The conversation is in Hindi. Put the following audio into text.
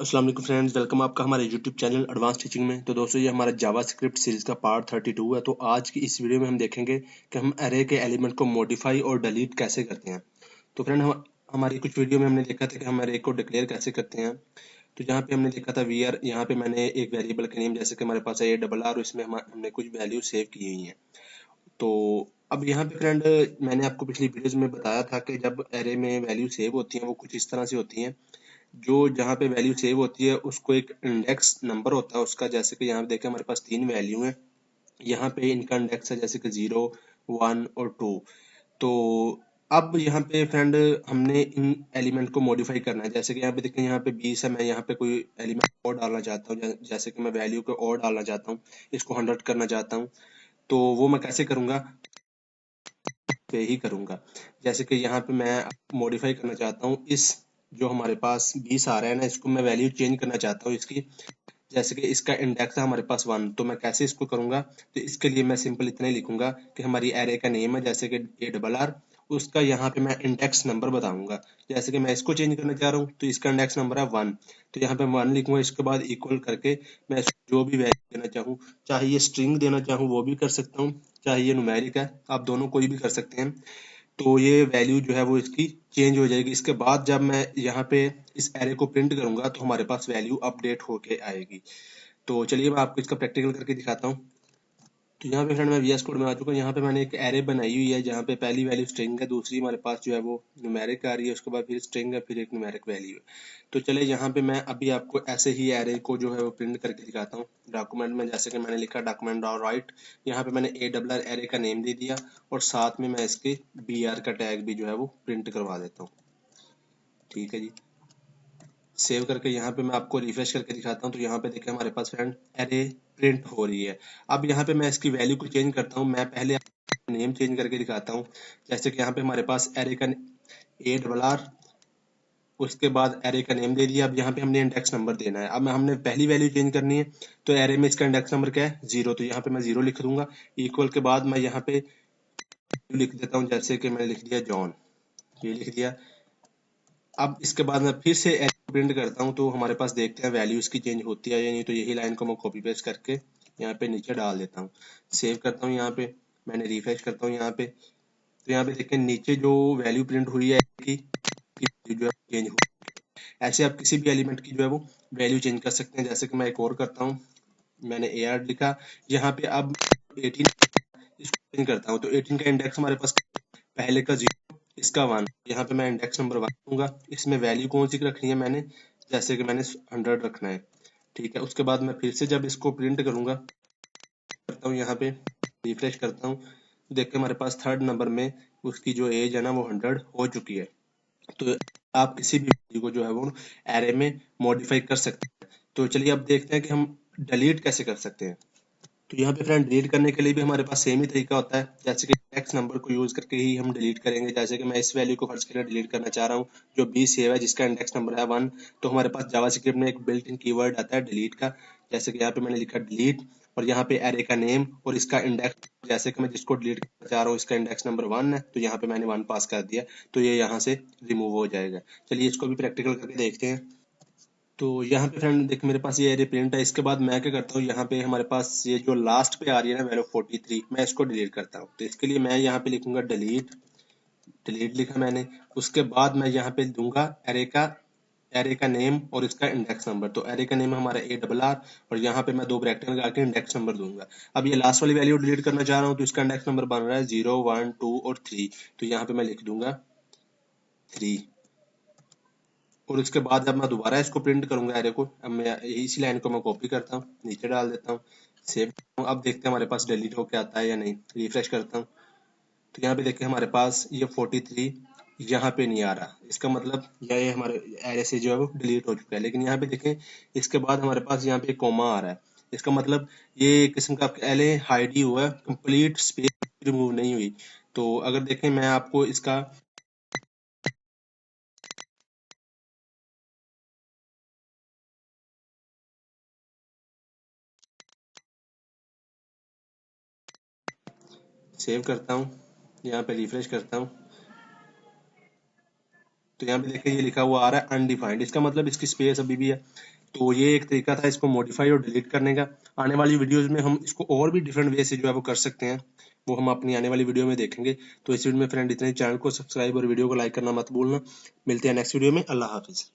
अस्सलाम वालेकुम फ्रेंड्स, वेलकम आपका हमारे यूट्यूब चैनल एडवांस टीचिंग में। तो दोस्तों, ये हमारा जावास्क्रिप्ट सीरीज का पार्ट 32 है। तो आज की इस वीडियो में हम देखेंगे कि हम अरे के एलिमेंट को मॉडिफाई और डिलीट कैसे करते हैं। तो फ्रेंड, हमारी कुछ वीडियो में हमने देखा था कि हम अरे को डिक्लेयर कैसे करते हैं। तो यहाँ पे हमने देखा था वी आर, यहाँ पे मैंने एक वेरिएबल के नेम जैसे कि हमारे पास है ए डबल आर, इसमें हमने कुछ वैल्यू सेव की हुई हैं। तो अब यहाँ पे फ्रेंड, मैंने आपको पिछली वीडियोज में बताया था कि जब एरे में वैल्यू सेव होती हैं वो कुछ इस तरह से होती हैं। जो जहाँ पे वैल्यू सेव होती है उसको एक इंडेक्स नंबर होता है उसका। जैसे कि यहाँ पे देखें, हमारे पास 3 वैल्यू हैं। यहाँ पे इनका इंडेक्स है जैसे कि 0, 1 और 2। तो अब यहाँ पे फ्रेंड, हमने इन एलिमेंट को मॉडिफाई करना है। जैसे कि यहाँ पे देखें, यहाँ पे 20 है, मैं यहाँ पे कोई एलिमेंट और डालना चाहता हूँ। जैसे कि मैं वैल्यू को और डालना चाहता हूँ, इसको 100 करना चाहता हूँ। तो वो मैं कैसे करूँगा, पे ही करूँगा। जैसे कि यहाँ पे मैं मॉडिफाई करना चाहता हूँ इस, जो हमारे पास 20 आ रहा है ना, इसको मैं वैल्यू चेंज करना चाहता हूँ इसकी। जैसे कि इसका इंडेक्स है हमारे पास 1, तो मैं कैसे इसको करूंगा। तो इसके लिए मैं सिंपल इतना ही लिखूंगा कि हमारी एरे का नेम है जैसे कि ए डबल आर, उसका यहाँ पे मैं इंडेक्स नंबर बताऊंगा। जैसे कि मैं इसको चेंज करना चाह रहा हूँ तो इसका इंडेक्स नंबर है 1, तो यहाँ पे 1 लिखूंगा। इसके बाद इक्वल करके मैं इसको जो भी वैल्यू देना चाहूँ, चाहे ये स्ट्रिंग देना चाहूँ वो भी कर सकता हूँ, चाहे ये न्यूमेरिक है, आप दोनों कोई भी कर सकते हैं। तो ये वैल्यू जो है वो इसकी चेंज हो जाएगी। इसके बाद जब मैं यहाँ पे इस एरे को प्रिंट करूंगा तो हमारे पास वैल्यू अपडेट होके आएगी। तो चलिए मैं आपको इसका प्रैक्टिकल करके दिखाता हूँ। तो यहाँ पे फ्रेंड, मैं वीएस कोड में आ चुका हूँ। यहाँ पे मैंने एक एरे बनाई हुई है जहाँ पे पहली वैल्यू स्ट्रिंग है, दूसरी हमारे पास जो है वो न्यूमेरिक आ रही है, उसके बाद फिर स्ट्रिंग है, फिर एक न्यूमेरिक वैल्यू है। तो चलिए यहाँ पे मैं अभी आपको ऐसे ही एरे को जो है वो प्रिंट करके दिखाता हूँ। डॉक्यूमेंट में जैसे कि मैंने लिखा डॉक्यूमेंट डॉट राइट, यहाँ पे मैंने ए डबल आर एरे का नेम दे दिया और साथ में मैं इसके बी आर का टैग भी जो है वो प्रिंट करवा देता हूँ। ठीक है जी, सेव करके यहाँ पे मैं आपको रिफ्रेश करके दिखाता हूँ। तो यहाँ पे देखिए हमारे पास फ्रेंड एरे प्रिंट हो रही है। अब यहाँ पे मैं इसकी वैल्यू को चेंज करता हूँ। मैं पहले नेम चेंज करके दिखाता हूँ। जैसे कि यहाँ पे हमारे पास एरे का ए डबल आर, उसके बाद एरे का नेम दे दिया। अब यहाँ पे हमने इंडेक्स नंबर देना है। अब हमने पहली वैल्यू चेंज करनी है। तो एरे में इसका इंडेक्स नंबर क्या है, 0, तो यहाँ पे मैं 0 लिख दूंगा। इक्वल के बाद मैं यहाँ पे लिख देता हूँ, जैसे कि मैंने लिख दिया जॉन, ये लिख दिया। अब इसके बाद मैं फिर से एरे प्रिंट करता हूँ। तो हमारे पास देखते हैं वैल्यू इसकी चेंज होती है या नहीं। तो यही लाइन को मैं कॉपी पेस्ट करके यहाँ पे नीचे डाल देता हूँ। सेव करता हूँ, यहाँ पे मैंने रिफ्रेश करता हूँ यहाँ पे। तो यहाँ पे देखिए नीचे जो वैल्यू प्रिंट हुई है की जो है चेंज हुई। ऐसे आप किसी भी एलिमेंट की जो है वो वैल्यू चेंज कर सकते हैं। जैसे कि मैं एक और करता हूँ, मैंने ए आर लिखा यहाँ पे। अब 18 इसको चेंज करता हूँ। तो 18 का इंडेक्स हमारे पास पहले का 0, इसका 1, यहाँ पे मैं इंडेक्स नंबर 1 दूंगा। इसमें वैल्यू कौन सी रखनी है मैंने, जैसे कि मैंने 100 रखना है। ठीक है, उसके बाद मैं फिर से जब इसको प्रिंट करूंगा, करता हूँ यहाँ पे रिफ्रेश करता हूँ, देख के हमारे पास थर्ड नंबर में उसकी जो एज है ना वो 100 हो चुकी है। तो आप किसी भी वैल्यू को जो है वो एरे में मॉडिफाई कर सकते हैं। तो चलिए अब देखते हैं कि हम डिलीट कैसे कर सकते हैं। तो यहाँ पे फ्रेंड, डिलीट करने के लिए भी हमारे पास सेम ही तरीका होता है। जैसे कि इंडेक्स नंबर को यूज करके ही हम डिलीट करेंगे। जैसे कि मैं इस वैल्यू को फर्स्ट के लिए डिलीट करना चाह रहा हूँ जो बी सेव है, जिसका इंडेक्स नंबर है 1। तो हमारे पास जावास्क्रिप्ट में एक बिल्ट इन कीवर्ड आता है डिलीट का। जैसे कि यहाँ पे मैंने लिखा डिलीट, और यहाँ पे एरे का नेम और इसका इंडेक्स, जैसे कि मैं जिसको डिलीट करना चाह रहा हूँ इसका इंडेक्स नंबर 1 है, तो यहाँ पे मैंने 1 पास कर दिया। तो ये यहाँ से रिमूव हो जाएगा। चलिए इसको भी प्रैक्टिकल करके देखते हैं। तो यहाँ पे फ्रेंड देख, मेरे पास ये एरे प्रिंट है। इसके बाद मैं क्या करता हूँ, यहाँ पे हमारे पास ये जो लास्ट पे आ रही है ना वैल्यू 43, मैं इसको डिलीट करता हूँ। तो इसके लिए मैं यहाँ पे लिखूंगा डिलीट, डिलीट लिखा मैंने। उसके बाद मैं यहाँ पे दूंगा एरे का नेम और इसका इंडेक्स नंबर। तो एरे का नेम हमारा ए डबल आर, और यहाँ पे मैं 2 ब्रैकेट लगा के इंडेक्स नंबर दूंगा। अब ये लास्ट वाली वैल्यू डिलीट करना चाह रहा हूँ, तो इसका इंडेक्स नंबर बन रहा है 0, 1, 2 और 3। तो यहाँ पे मैं लिख दूंगा 3। और उसके बाद जब मैं दोबारा इसको प्रिंट करूंगा एरे को, अब मैं इसी लाइन को मैं कॉपी करता हूँ, नीचे डाल देता हूँ, सेव। अब देखते हैं हमारे पास डिलीट होके आता है या नहीं। रिफ्रेश करता हूँ, तो यहाँ पे देखिए हमारे पास ये 43 यहाँ पे नहीं आ रहा। इसका मतलब ये हमारे एरे से जो है वो डिलीट हो चुका है। लेकिन यहाँ पे देखें, इसके बाद हमारे पास यहाँ पे कोमा आ रहा है। इसका मतलब ये एक किस्म का एरे हाइड ही हुआ है, कंप्लीट स्पेस रिमूव नहीं हुई। तो अगर देखें, मैं आपको इसका सेव करता हूँ, यहाँ पे रिफ्रेश करता हूँ, तो यहाँ पे देखिए ये लिखा हुआ आ रहा है अनडिफाइंड, इसका मतलब इसकी स्पेस अभी भी है। तो ये एक तरीका था इसको मॉडिफाई और डिलीट करने का। आने वाली वीडियोस में हम इसको और भी डिफरेंट वे से जो है वो कर सकते हैं, वो हम अपनी आने वाली वीडियो में देखेंगे। तो इस वीडियो में फ्रेंड इतने, चैनल को सब्सक्राइब और वीडियो को लाइक करना मत भूलना। मिलते हैं नेक्स्ट वीडियो में। अल्लाह हाफिज।